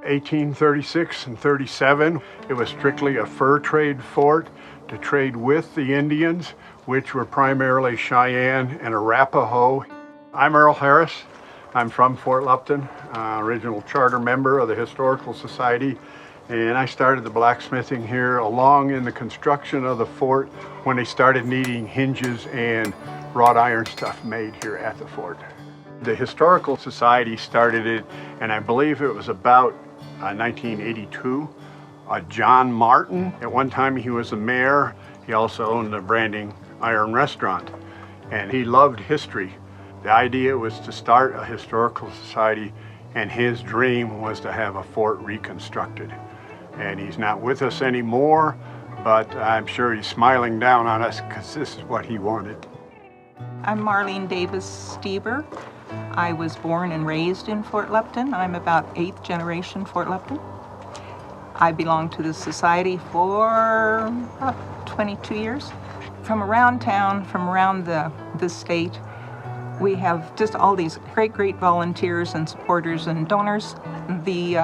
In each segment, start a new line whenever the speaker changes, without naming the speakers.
1836 and 37, it was strictly a fur trade fort to trade with the Indians, which were primarily Cheyenne and Arapaho. I'm Earl Harris. I'm from Fort Lupton, original charter member of the Historical Society, and I started the blacksmithing here along in the construction of the fort when they started needing hinges and wrought iron stuff made here at the fort. The Historical Society started it, and I believe it was about 1982. John Martin, at one time he was the mayor. He also owned the Branding Iron Restaurant, and he loved history. The idea was to start a historical society, and his dream was to have a fort reconstructed. And he's not with us anymore, but I'm sure he's smiling down on us because this is what he wanted.
I'm Marlene Davis Stever. I was born and raised in Fort Lupton. I'm about 8th generation Fort Lupton. I belong to the society for about 22 years. From around town, from around the state, we have just all these great volunteers and supporters and donors. The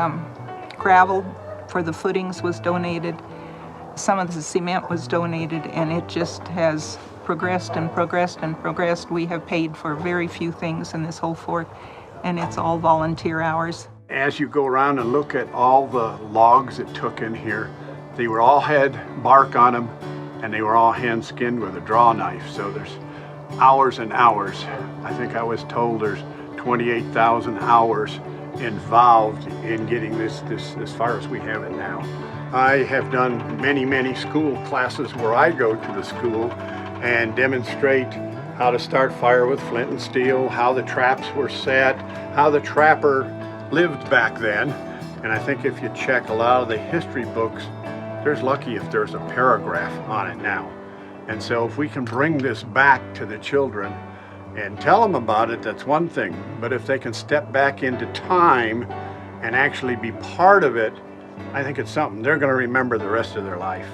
gravel for the footings was donated. Some of the cement was donated, and it just has progressed and progressed and progressed. We have paid for very few things in this whole fort, and it's all volunteer hours.
As you go around and look at all the logs it took in here, they were all had bark on them, and they were all hand skinned with a draw knife. So there's hours and hours. I think I was told there's 28,000 hours involved in getting this as far as we have it now. I have done many school classes where I go to the school and demonstrate how to start fire with flint and steel, how the traps were set, how the trapper lived back then. And I think if you check a lot of the history books, there's lucky if there's a paragraph on it now. And so if we can bring this back to the children and tell them about it, that's one thing. But if they can step back into time and actually be part of it, I think it's something they're going to remember the rest of their life.